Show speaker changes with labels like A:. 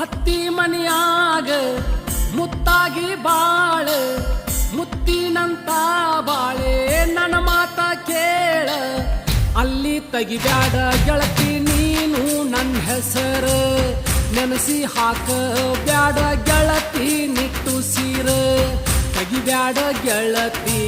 A: ಅತ್ತಿ ಮನಿಯಾಗ ಮುತ್ತಾಗಿ ಬಾಳ ಮುತ್ತಿನಂತ ಬಾಳೆ ನನ್ನ ಮಾತ ಕೇಳ ಅಲ್ಲಿ ತೆಗಿಬ್ಯಾಡ ಗೆಳತಿ ನೀನು ನನ್ನ ಹೆಸರ ನೆನಸಿ ಹಾಕ ಬ್ಯಾಡ ಗೆಳತಿ ನಿಟ್ಟುಸಿರ ತೆಗಿಬ್ಯಾಡ ಗೆಳತಿ